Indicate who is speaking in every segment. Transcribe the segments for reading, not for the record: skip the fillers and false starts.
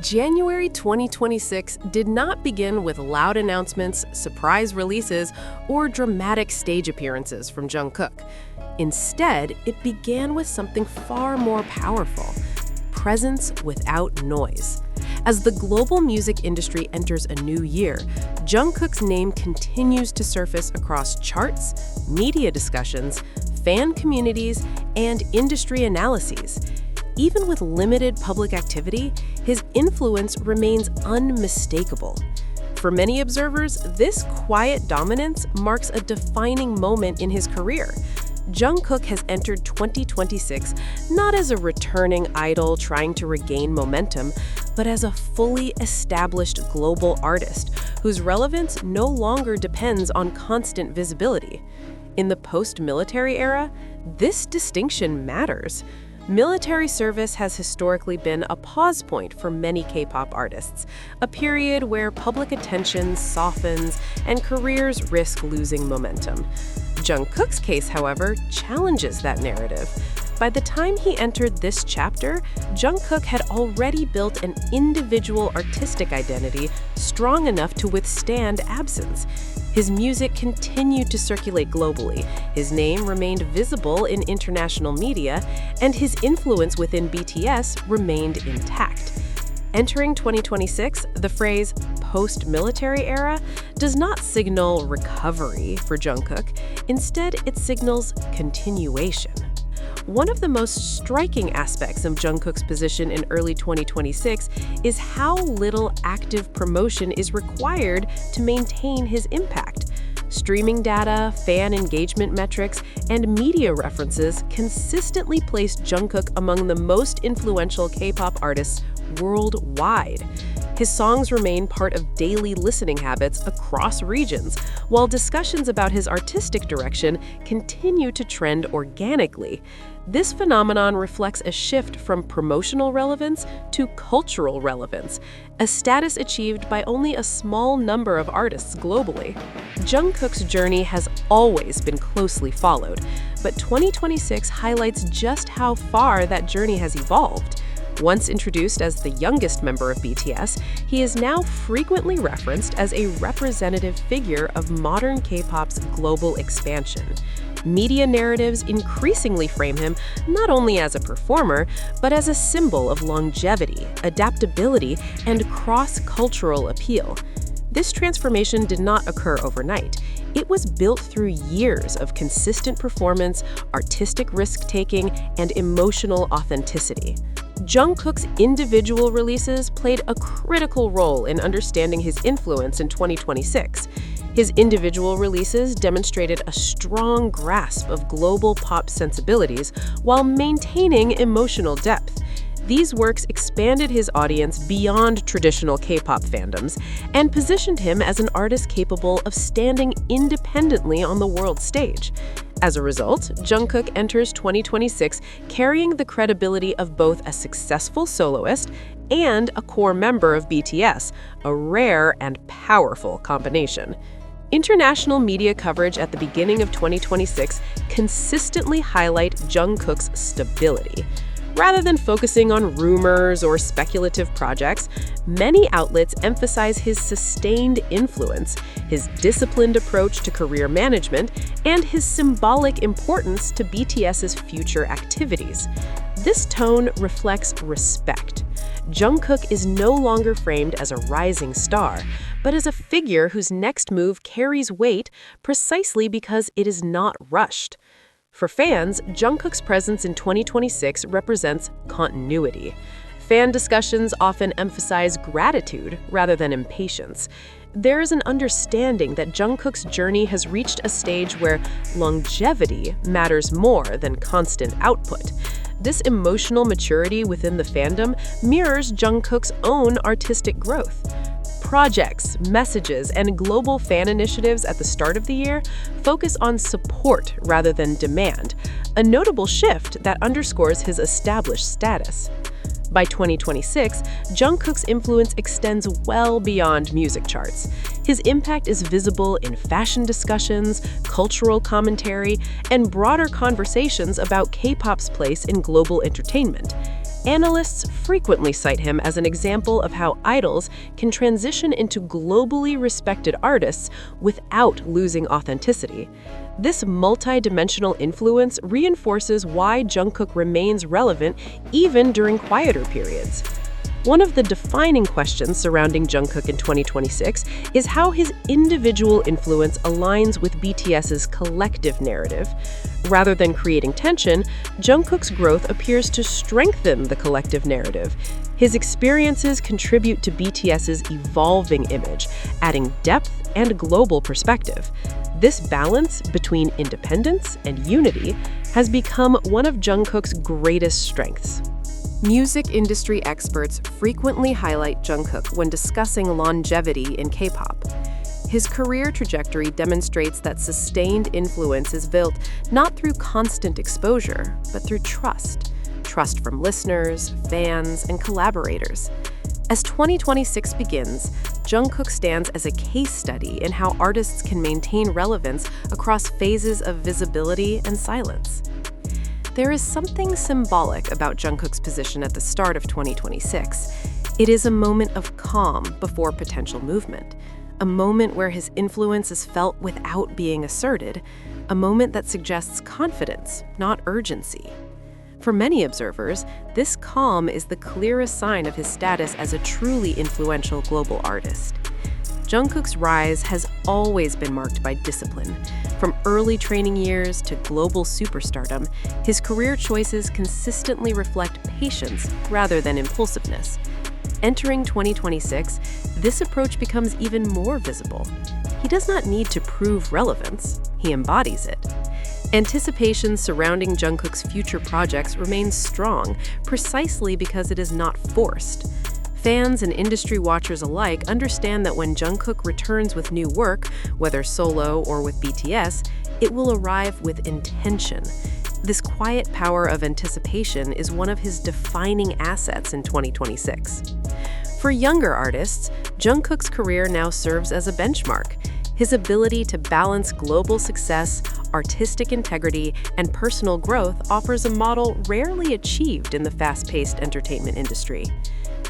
Speaker 1: January 2026 did not begin with loud announcements, surprise releases, or dramatic stage appearances from Jungkook. Instead, it began with something far more powerful: presence without noise. As the global music industry enters a new year, Jungkook's name continues to surface across charts, media discussions, fan communities, and industry analyses. Even with limited public activity, his influence remains unmistakable. For many observers, this quiet dominance marks a defining moment in his career. Jungkook has entered 2026 not as a returning idol trying to regain momentum, but as a fully established global artist whose relevance no longer depends on constant visibility. In the post-military era, this distinction matters. Military service has historically been a pause point for many K-pop artists, a period where public attention softens and careers risk losing momentum. Jungkook's case, however, challenges that narrative. By the time he entered this chapter, Jungkook had already built an individual artistic identity strong enough to withstand absence. His music continued to circulate globally, his name remained visible in international media, and his influence within BTS remained intact. Entering 2026, the phrase post-military era does not signal recovery for Jungkook. Instead, it signals continuation. One of the most striking aspects of Jungkook's position in early 2026 is how little active promotion is required to maintain his impact. Streaming data, fan engagement metrics, and media references consistently place Jungkook among the most influential K-pop artists worldwide. His songs remain part of daily listening habits across regions, while discussions about his artistic direction continue to trend organically. This phenomenon reflects a shift from promotional relevance to cultural relevance, a status achieved by only a small number of artists globally. Jungkook's journey has always been closely followed, but 2026 highlights just how far that journey has evolved. Once introduced as the youngest member of BTS, he is now frequently referenced as a representative figure of modern K-pop's global expansion. Media narratives increasingly frame him not only as a performer, but as a symbol of longevity, adaptability, and cross-cultural appeal. This transformation did not occur overnight. It was built through years of consistent performance, artistic risk-taking, and emotional authenticity. Jungkook's individual releases played a critical role in understanding his influence in 2026. His individual releases demonstrated a strong grasp of global pop sensibilities while maintaining emotional depth. These works expanded his audience beyond traditional K-pop fandoms and positioned him as an artist capable of standing independently on the world stage. As a result, Jungkook enters 2026 carrying the credibility of both a successful soloist and a core member of BTS, a rare and powerful combination. International media coverage at the beginning of 2026 consistently highlight Jungkook's stability. Rather than focusing on rumors or speculative projects, many outlets emphasize his sustained influence, his disciplined approach to career management, and his symbolic importance to BTS's future activities. This tone reflects respect. Jungkook is no longer framed as a rising star, but as a figure whose next move carries weight precisely because it is not rushed. For fans, Jungkook's presence in 2026 represents continuity. Fan discussions often emphasize gratitude rather than impatience. There is an understanding that Jungkook's journey has reached a stage where longevity matters more than constant output. This emotional maturity within the fandom mirrors Jungkook's own artistic growth. Projects, messages, and global fan initiatives at the start of the year focus on support rather than demand, a notable shift that underscores his established status. By 2026, Jungkook's influence extends well beyond music charts. His impact is visible in fashion discussions, cultural commentary, and broader conversations about K-pop's place in global entertainment. Analysts frequently cite him as an example of how idols can transition into globally respected artists without losing authenticity. This multi-dimensional influence reinforces why Jungkook remains relevant even during quieter periods. One of the defining questions surrounding Jungkook in 2026 is how his individual influence aligns with BTS's collective narrative. Rather than creating tension, Jungkook's growth appears to strengthen the collective narrative. His experiences contribute to BTS's evolving image, adding depth and global perspective. This balance between independence and unity has become one of Jungkook's greatest strengths. Music industry experts frequently highlight Jungkook when discussing longevity in K-pop. His career trajectory demonstrates that sustained influence is built not through constant exposure, but through trust. Trust from listeners, fans, and collaborators. As 2026 begins, Jungkook stands as a case study in how artists can maintain relevance across phases of visibility and silence. There is something symbolic about Jungkook's position at the start of 2026. It is a moment of calm before potential movement, a moment where his influence is felt without being asserted, a moment that suggests confidence, not urgency. For many observers, this calm is the clearest sign of his status as a truly influential global artist. Jungkook's rise has always been marked by discipline. From early training years to global superstardom, his career choices consistently reflect patience rather than impulsiveness. Entering 2026, this approach becomes even more visible. He does not need to prove relevance, he embodies it. Anticipation surrounding Jungkook's future projects remains strong, precisely because it is not forced. Fans and industry watchers alike understand that when Jungkook returns with new work, whether solo or with BTS, it will arrive with intention. This quiet power of anticipation is one of his defining assets in 2026. For younger artists, Jungkook's career now serves as a benchmark. His ability to balance global success, artistic integrity, and personal growth offers a model rarely achieved in the fast-paced entertainment industry.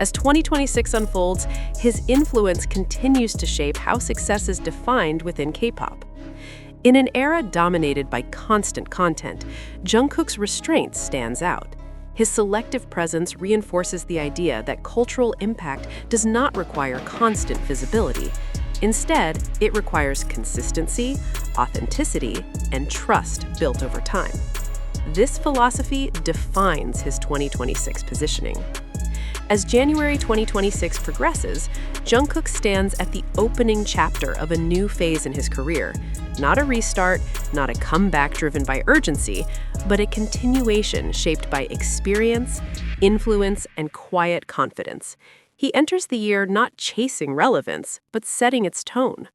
Speaker 1: As 2026 unfolds, his influence continues to shape how success is defined within K-pop. In an era dominated by constant content, Jungkook's restraint stands out. His selective presence reinforces the idea that cultural impact does not require constant visibility. Instead, it requires consistency, authenticity, and trust built over time. This philosophy defines his 2026 positioning. As January 2026 progresses, Jungkook stands at the opening chapter of a new phase in his career. Not a restart, not a comeback driven by urgency, but a continuation shaped by experience, influence, and quiet confidence. He enters the year not chasing relevance, but setting its tone.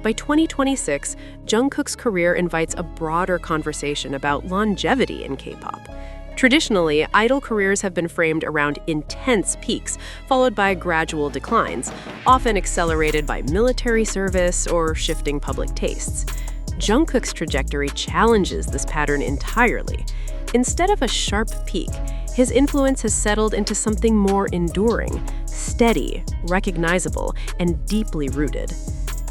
Speaker 1: By 2026, Jungkook's career invites a broader conversation about longevity in K-pop. Traditionally, idol careers have been framed around intense peaks, followed by gradual declines, often accelerated by military service or shifting public tastes. Jungkook's trajectory challenges this pattern entirely. Instead of a sharp peak, his influence has settled into something more enduring, steady, recognizable, and deeply rooted.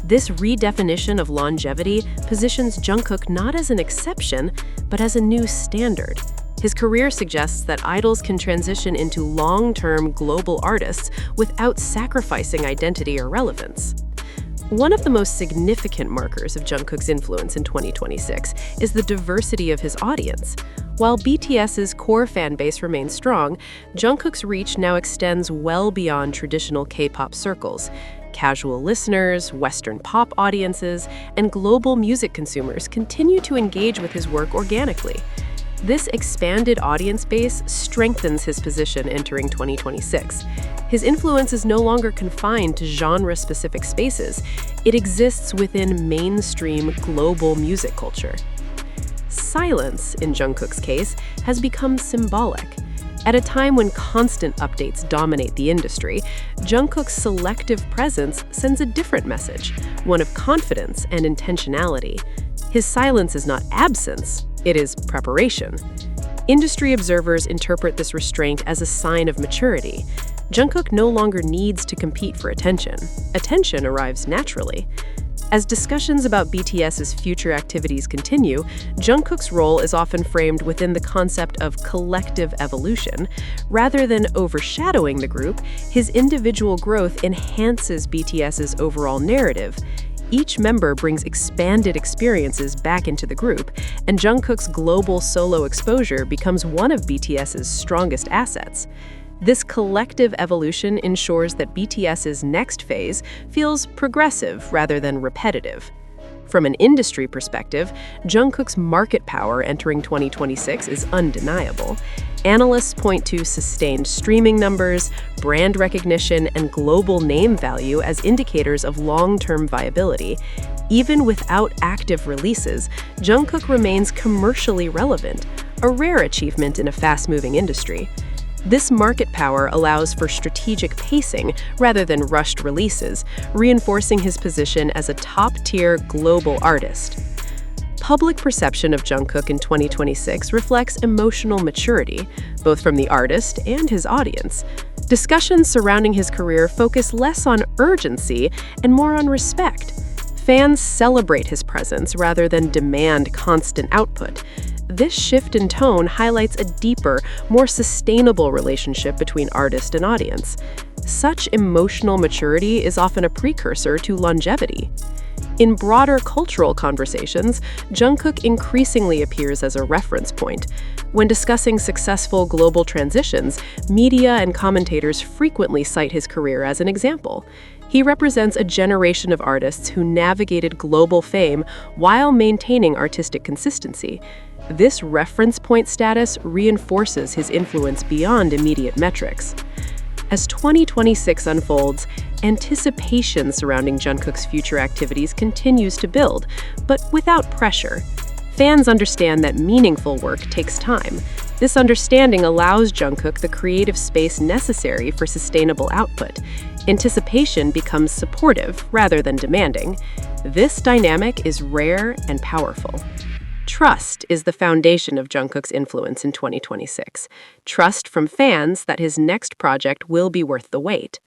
Speaker 1: This redefinition of longevity positions Jungkook not as an exception, but as a new standard. His career suggests that idols can transition into long-term global artists without sacrificing identity or relevance. One of the most significant markers of Jungkook's influence in 2026 is the diversity of his audience. While BTS's core fan base remains strong, Jungkook's reach now extends well beyond traditional K-pop circles. Casual listeners, Western pop audiences, and global music consumers continue to engage with his work organically. This expanded audience base strengthens his position entering 2026. His influence is no longer confined to genre-specific spaces. It exists within mainstream global music culture. Silence, in Jungkook's case, has become symbolic. At a time when constant updates dominate the industry, Jungkook's selective presence sends a different message, one of confidence and intentionality. His silence is not absence, it is preparation. Industry observers interpret this restraint as a sign of maturity. Jungkook no longer needs to compete for attention. Attention arrives naturally. As discussions about BTS's future activities continue, Jungkook's role is often framed within the concept of collective evolution. Rather than overshadowing the group, his individual growth enhances BTS's overall narrative. Each member brings expanded experiences back into the group, and Jungkook's global solo exposure becomes one of BTS's strongest assets. This collective evolution ensures that BTS's next phase feels progressive rather than repetitive. From an industry perspective, Jungkook's market power entering 2026 is undeniable. Analysts point to sustained streaming numbers, brand recognition, and global name value as indicators of long-term viability. Even without active releases, Jungkook remains commercially relevant, a rare achievement in a fast-moving industry. This market power allows for strategic pacing rather than rushed releases, reinforcing his position as a top-tier global artist. Public perception of Jungkook in 2026 reflects emotional maturity, both from the artist and his audience. Discussions surrounding his career focus less on urgency and more on respect. Fans celebrate his presence rather than demand constant output. This shift in tone highlights a deeper, more sustainable relationship between artist and audience. Such emotional maturity is often a precursor to longevity. In broader cultural conversations, Jungkook increasingly appears as a reference point. When discussing successful global transitions, media and commentators frequently cite his career as an example. He represents a generation of artists who navigated global fame while maintaining artistic consistency. This reference point status reinforces his influence beyond immediate metrics. As 2026 unfolds, anticipation surrounding Jungkook's future activities continues to build, but without pressure. Fans understand that meaningful work takes time. This understanding allows Jungkook the creative space necessary for sustainable output. Anticipation becomes supportive rather than demanding. This dynamic is rare and powerful. Trust is the foundation of Jungkook's influence in 2026. Trust from fans that his next project will be worth the wait.